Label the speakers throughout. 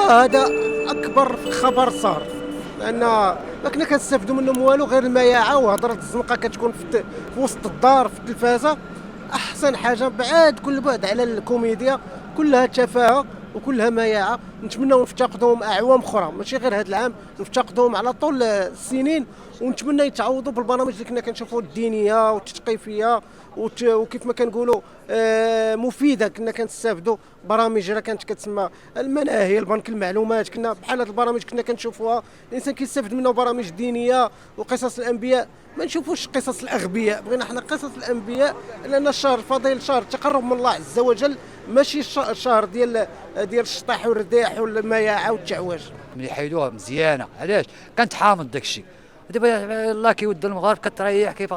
Speaker 1: هذا اكبر خبر صار، لان ما كنا كنستافدوا منهم والو غير المياعه وهضره الزنقه كتكون في وسط الدار في التلفازه. احسن حاجه بعاد كل بعد على الكوميديا، كلها تفاهه وكلها مياعه. نتمنوا نفتقدوهم اعوام اخرى، ماشي غير هذا العام، نفتقدوهم على طول السنين، ونتمنى يتعوضوا بالبرامج اللي كنا كنشوفوا الدينيه والتثقيفيه وكيف ما كنقولوا مفيده. كنا كنستافدوا برامج راه كانت كتسمى المناهي، البنك المعلومات، كنا بحال هذه البرامج كنا كنشوفوها الانسان كيستافد منها. برامج دينيه وقصص الانبياء، ما نشوفوش قصص الاغبياء، بغينا حنا قصص الانبياء، لان الشهر الفضيل شهر التقرب من الله عز وجل، ماشي الشهر ديال الشطح والرداح والمياعه والتعواج.
Speaker 2: ملي حيدوها مزيانه، علاش كانت حامض داكشي. دابا الله كيود المغاربه كتريح كيف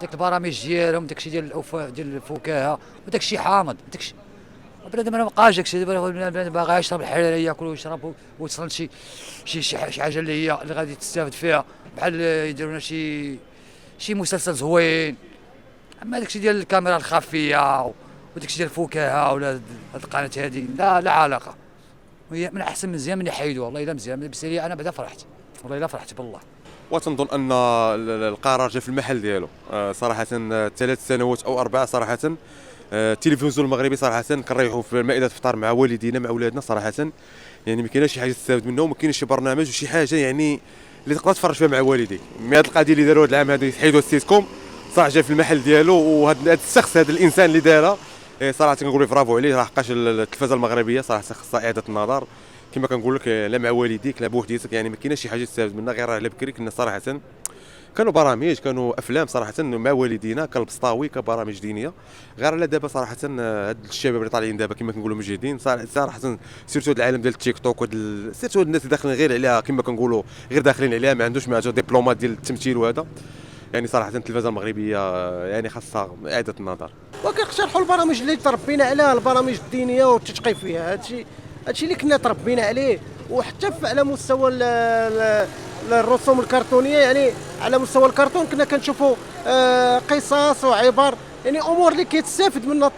Speaker 2: داك البرامج ديالهم، داكشي ديال الفكاهه وداكشي حامض داكشي. بنادم ما بقاش داكشي، دابا باغي يشرب الحلال ياكل ويشرب ويوصل شي حاجه اللي غادي تستافد فيها، بحال يديروا لنا شي مسلسل زوين. اما داكشي ديال الكاميرا الخفيه وداكشي ديال الفكاهه ولا هاد القناه هذه لا علاقه. هي من احسن مزيان من يحيدوا، والله الا مزيان. بالنسبه لي انا بعدا فرحت، والله الا فرحت بالله.
Speaker 3: وتنظن ان القرار جا في المحل ديالو صراحه. 3 سنوات او 4 صراحه. التلفزيون المغربي صراحه كنريحوا في مائده الفطار مع والدينا مع اولادنا صراحه. يعني ما كايناش شي حاجه تستافد منه، وما كاينش شي برنامج وشي حاجه يعني اللي تقدر تفرج فيها مع والديك. من هذه القضيه اللي داروا هذا العام هذا يحيدوا السيتكوم صراحه جا في المحل ديالو. وهذا الشخص هذا الانسان اللي دارها صراحه كنقول برافو عليه. لحقاش التلفازه المغربيه صراحه خصها اعاده النظر كما كنقول لك، لا مع والديك لا بوحديتك. يعني ما كايناش شي حاجه تستافد منها غير على بكري. كنا صراحه كانوا برامج، كانوا افلام صراحه مع والدينا كالبسطاوي كبرامج دينيه. غير على دابا صراحه هاد الشباب اللي طالعين دابا كما كنقولوا مجهدين صراحه. سيرتو العالم ديال التيك توك سيرتو الناس اللي داخلين غير عليها كما كنقولوا، غير داخلين عليها، ما عندوش معاه دبلومات ديال التمثيل وهذا. يعني صراحه التلفازه المغربيه يعني خاصها اعاده النظر.
Speaker 1: وكنقترحوا البرامج اللي تربينا عليها، البرامج الدينيه والتثقيفيه. هادشي اللي كنا تربينا عليه. وحتى على مستوى الرسوم الكرتونيه، يعني على مستوى الكرتون كنا كنشوفوا قصص وعبر، يعني امور اللي كيتستافد منها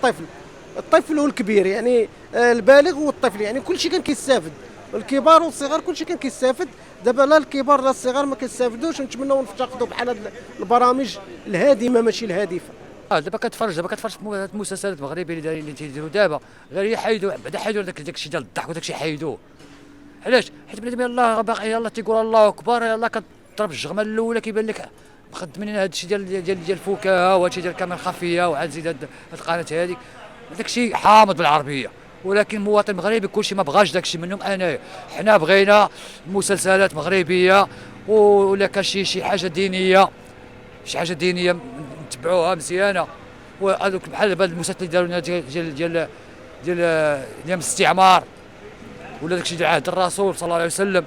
Speaker 1: الطفل والكبير، يعني البالغ والطفل، يعني كل شيء كان كيستافد، الكبار والصغار كل شيء كان كيستافد. دابا لا الكبار لا الصغار ما كيستافدوش. ونتمنوا نفتقدوا بحال هاد البرامج الهادمه ماشي الهادفه.
Speaker 2: دابا كتفرج في المسلسلات المغربيه اللي تيديروا دابا، غير يحيدوا بعدا حيدوا داكشي ديال الضحك وداكشي حيدوه. علاش؟ حيت بنادم يلاه باقي يلاه تيقول الله اكبر، يلاه كضرب الجغمه الاولى كيبان لك مخدمين هذا الشيء ديال الفكاهه وهذا الشيء ديال الكاميرا الخفيه وعاد زيد هاد القناه هذه. داكشي حامض بالعربيه، ولكن المواطن المغربي كلشي ما بغاش داكشي منهم. انايا حنا بغينا مسلسلات مغربيه، ولا كان شي حاجه دينيه، شي حاجه دينيه نتبعوها مزيانه. وهذوك بحال دابا المسلسل اللي داروا لنا ديال الاستعمار ولا داكشي ديال عهد الرسول صلى الله عليه وسلم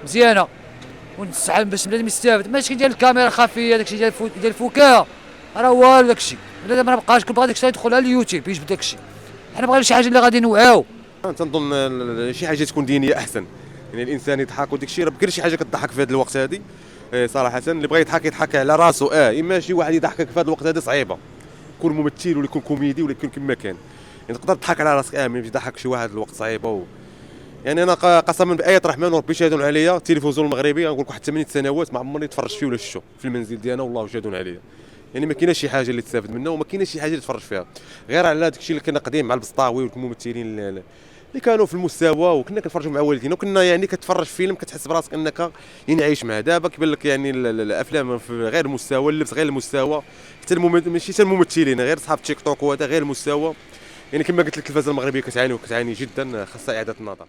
Speaker 2: مزيانه، ونسعى باش بنادم يستافد. ماشي ديال الكاميرا الخفيه، داكشي ديال الفكاهه راه والو. داكشي بنادم ما بقاش كيبغى داكشي يدخل على اليوتيوب يجبد داكشي. حنا بغينا شي حاجه اللي غادي نوعاو.
Speaker 3: تنظن شي حاجه تكون دينيه احسن، يعني الانسان يضحك وداكشي راه بكري شي حاجه كتضحك في هذا الوقت هذه. صراحه اللي بغى يضحك على راسو. اما شي واحد يضحكك في هذا الوقت هذا صعيبه، يكون ممثل ولا يكون كوميدي ولا يكون كما كان. يعني تقدر تضحك على راسك ملي يضحك شي واحد الوقت صعيبه. يعني انا قسما بآية الرحمن وربي شاهد عليا، التلفزيون المغربي نقول لك واحد 8 سنوات ما عمرني تفرجت فيه ولا شفتو في المنزل ديالنا، والله شاهد عليا. يعني ما كايناش شي حاجه اللي تستافد منها، وما كايناش شي حاجه اللي تفرج فيها غير على داك الشيء اللي كنا قديم مع البسطاوي والممثلين اللي كانوا في المستوى، وكنا كنتفرجوا مع والدينا، وكنا يعني كتفرج فيلم كتحس براسك انك يعني عايش معاه. دابا كيبان لك يعني الافلام في غير المستوى، اللبس غير المستوى، حتى ماشي حتى الممثلين غير صحاب تيك توك وهذا غير المستوى. يعني كما قلت لك التلفازه المغربيه كتعاني جدا، خاصها اعاده النظر.